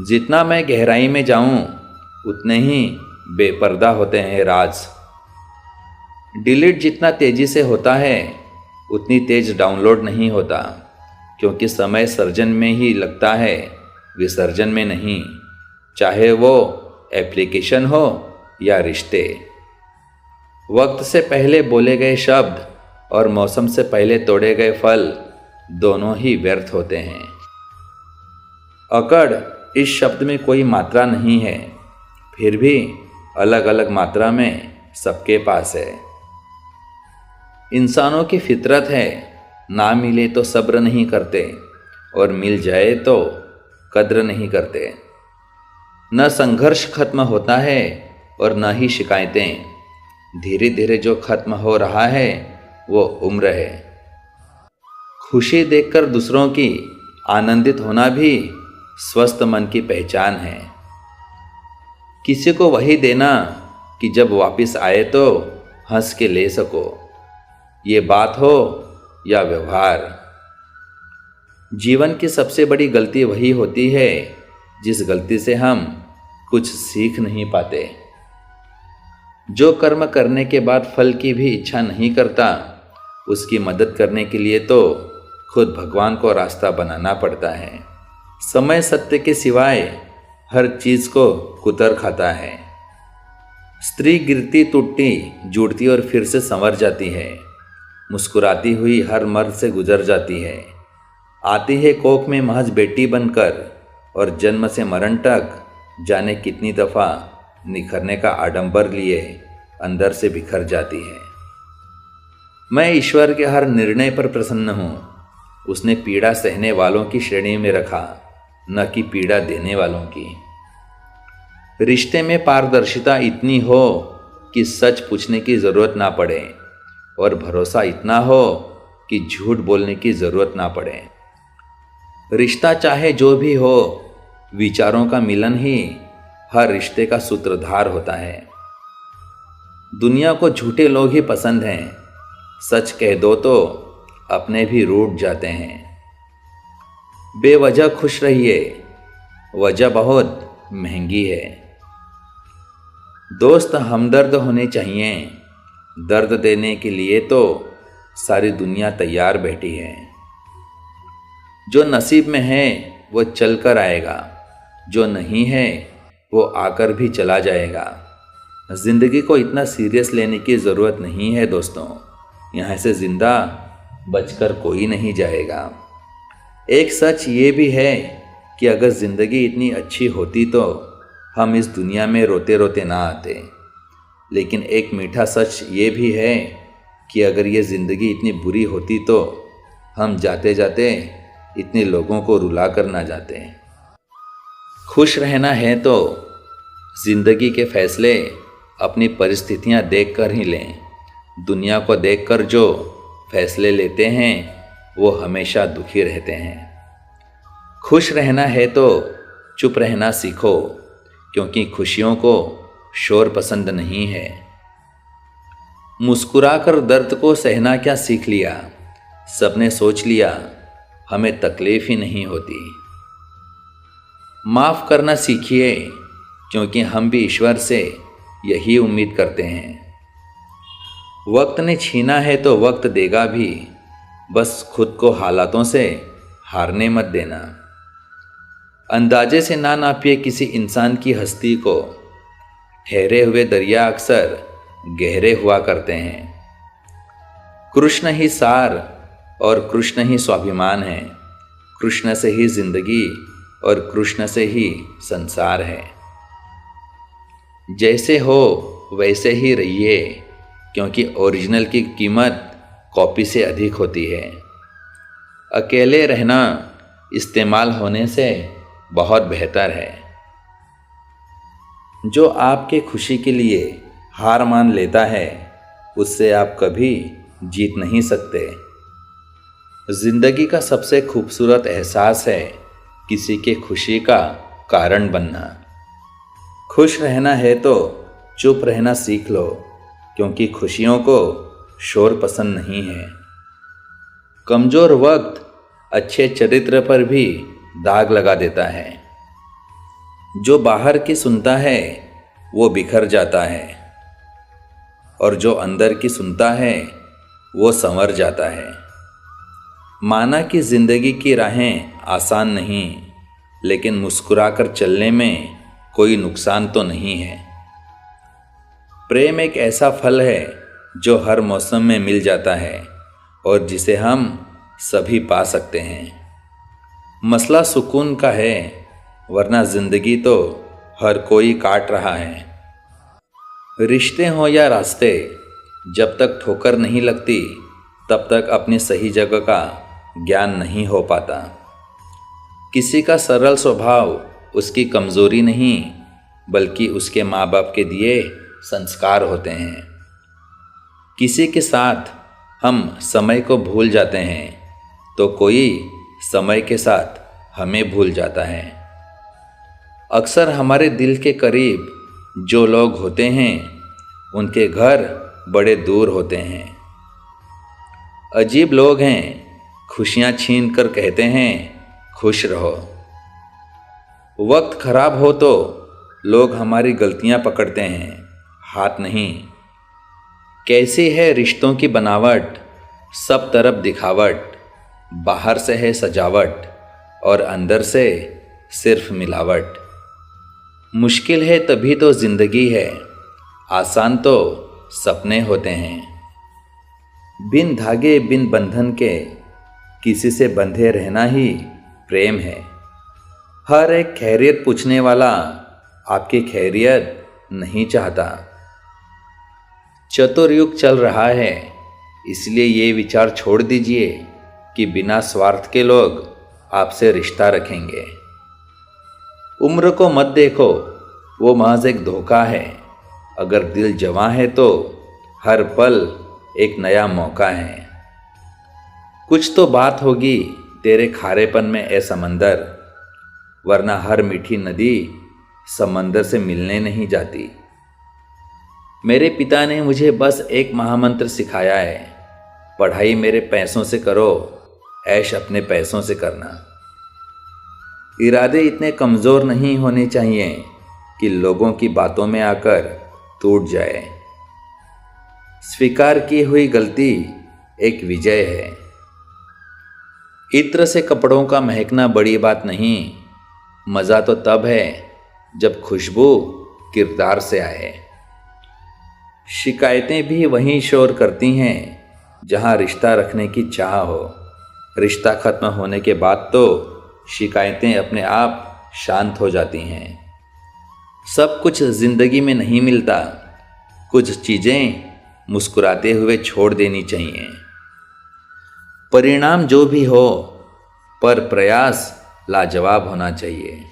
जितना मैं गहराई में जाऊं उतने ही बेपर्दा होते हैं राज। डिलीट जितना तेजी से होता है उतनी तेज डाउनलोड नहीं होता, क्योंकि समय सर्जन में ही लगता है, विसर्जन में नहीं। चाहे वो एप्लीकेशन हो या रिश्ते। वक्त से पहले बोले गए शब्द और मौसम से पहले तोड़े गए फल दोनों ही व्यर्थ होते हैं। अकड़ इस शब्द में कोई मात्रा नहीं है, फिर भी अलग अलग मात्रा में सबके पास है। इंसानों की फितरत है, ना मिले तो सब्र नहीं करते और मिल जाए तो कद्र नहीं करते। न संघर्ष खत्म होता है और न ही शिकायतें। धीरे धीरे जो खत्म हो रहा है वो उम्र है। खुशी देखकर दूसरों की आनंदित होना भी स्वस्थ मन की पहचान है। किसी को वही देना कि जब वापस आए तो हंस के ले सको, ये बात हो या व्यवहार। जीवन की सबसे बड़ी गलती वही होती है जिस गलती से हम कुछ सीख नहीं पाते। जो कर्म करने के बाद फल की भी इच्छा नहीं करता, उसकी मदद करने के लिए तो खुद भगवान को रास्ता बनाना पड़ता है। समय सत्य के सिवाय हर चीज को कुतर खाता है। स्त्री गिरती टूटती जुड़ती और फिर से संवर जाती है। मुस्कुराती हुई हर मर्द से गुजर जाती है। आती है कोख में महज बेटी बनकर और जन्म से मरण तक जाने कितनी दफ़ा निखरने का आडंबर लिए अंदर से बिखर जाती है। मैं ईश्वर के हर निर्णय पर प्रसन्न हूँ। उसने पीड़ा सहने वालों की श्रेणी में रखा, न कि पीड़ा देने वालों की। रिश्ते में पारदर्शिता इतनी हो कि सच पूछने की ज़रूरत ना पड़े और भरोसा इतना हो कि झूठ बोलने की ज़रूरत ना पड़े। रिश्ता चाहे जो भी हो, विचारों का मिलन ही हर रिश्ते का सूत्रधार होता है। दुनिया को झूठे लोग ही पसंद हैं। सच कह दो तो अपने भी रूठ जाते हैं। बेवजह खुश रहिए, वजह बहुत महंगी है। दोस्त हमदर्द होने चाहिए, दर्द देने के लिए तो सारी दुनिया तैयार बैठी है। जो नसीब में है वो चल कर आएगा, जो नहीं है वो आकर भी चला जाएगा। ज़िंदगी को इतना सीरियस लेने की ज़रूरत नहीं है दोस्तों। यहाँ से ज़िंदा बचकर कोई नहीं जाएगा। एक सच ये भी है कि अगर ज़िंदगी इतनी अच्छी होती तो हम इस दुनिया में रोते रोते ना आते। लेकिन एक मीठा सच ये भी है कि अगर ये ज़िंदगी इतनी बुरी होती तो हम जाते जाते इतने लोगों को रुला कर ना जाते। खुश रहना है तो ज़िंदगी के फैसले अपनी परिस्थितियां देखकर ही लें। दुनिया को देखकर जो फैसले लेते हैं वो हमेशा दुखी रहते हैं। खुश रहना है तो चुप रहना सीखो, क्योंकि खुशियों को शोर पसंद नहीं है। मुस्कुराकर दर्द को सहना क्या सीख लिया, सबने सोच लिया हमें तकलीफ ही नहीं होती। माफ़ करना सीखिए, क्योंकि हम भी ईश्वर से यही उम्मीद करते हैं। वक्त ने छीना है तो वक्त देगा भी, बस खुद को हालातों से हारने मत देना। अंदाजे से ना नापिए किसी इंसान की हस्ती को। ठहरे हुए दरिया अक्सर गहरे हुआ करते हैं। कृष्ण ही सार और कृष्ण ही स्वाभिमान है। कृष्ण से ही जिंदगी और कृष्ण से ही संसार है। जैसे हो वैसे ही रहिए, क्योंकि ओरिजिनल की कीमत कॉपी से अधिक होती है। अकेले रहना इस्तेमाल होने से बहुत बेहतर है। जो आपके खुशी के लिए हार मान लेता है, उससे आप कभी जीत नहीं सकते। जिंदगी का सबसे खूबसूरत एहसास है किसी के खुशी का कारण बनना। खुश रहना है तो चुप रहना सीख लो, क्योंकि खुशियों को शोर पसंद नहीं है। कमज़ोर वक्त अच्छे चरित्र पर भी दाग लगा देता है। जो बाहर की सुनता है वो बिखर जाता है, और जो अंदर की सुनता है वो संवर जाता है। माना कि ज़िंदगी की राहें आसान नहीं, लेकिन मुस्कुराकर चलने में कोई नुकसान तो नहीं है। प्रेम एक ऐसा फल है जो हर मौसम में मिल जाता है और जिसे हम सभी पा सकते हैं। मसला सुकून का है, वरना ज़िंदगी तो हर कोई काट रहा है। रिश्ते हों या रास्ते, जब तक ठोकर नहीं लगती तब तक अपनी सही जगह का ज्ञान नहीं हो पाता। किसी का सरल स्वभाव उसकी कमज़ोरी नहीं, बल्कि उसके माँ बाप के दिए संस्कार होते हैं। किसी के साथ हम समय को भूल जाते हैं तो कोई समय के साथ हमें भूल जाता है। अक्सर हमारे दिल के करीब जो लोग होते हैं उनके घर बड़े दूर होते हैं। अजीब लोग हैं, खुशियाँ छीन कर कहते हैं खुश रहो। वक्त खराब हो तो लोग हमारी गलतियाँ पकड़ते हैं, हाथ नहीं। कैसी है रिश्तों की बनावट, सब तरफ दिखावट, बाहर से है सजावट और अंदर से सिर्फ मिलावट। मुश्किल है तभी तो ज़िंदगी है, आसान तो सपने होते हैं। बिन धागे बिन बंधन के किसी से बंधे रहना ही प्रेम है। हर एक खैरियत पूछने वाला आपकी खैरियत नहीं चाहता। चतुर्युग चल रहा है, इसलिए ये विचार छोड़ दीजिए कि बिना स्वार्थ के लोग आपसे रिश्ता रखेंगे। उम्र को मत देखो, वो महज एक धोखा है। अगर दिल जवां है तो हर पल एक नया मौका है। कुछ तो बात होगी तेरे खारेपन में ए समंदर, वरना हर मीठी नदी समंदर से मिलने नहीं जाती। मेरे पिता ने मुझे बस एक महामंत्र सिखाया है, पढ़ाई मेरे पैसों से करो, ऐश अपने पैसों से करना। इरादे इतने कमज़ोर नहीं होने चाहिए कि लोगों की बातों में आकर टूट जाए। स्वीकार की हुई गलती एक विजय है। इत्र से कपड़ों का महकना बड़ी बात नहीं, मज़ा तो तब है जब खुशबू किरदार से आए। शिकायतें भी वहीं शोर करती हैं जहां रिश्ता रखने की चाह हो। रिश्ता खत्म होने के बाद तो शिकायतें अपने आप शांत हो जाती हैं। सब कुछ ज़िंदगी में नहीं मिलता, कुछ चीज़ें मुस्कुराते हुए छोड़ देनी चाहिए। परिणाम जो भी हो, पर प्रयास लाजवाब होना चाहिए।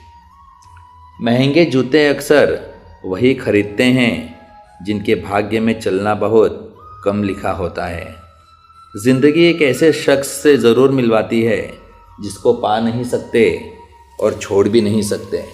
महंगे जूते अक्सर वही खरीदते हैं जिनके भाग्य में चलना बहुत कम लिखा होता है। ज़िंदगी एक ऐसे शख्स से ज़रूर मिलवाती है जिसको पा नहीं सकते और छोड़ भी नहीं सकते।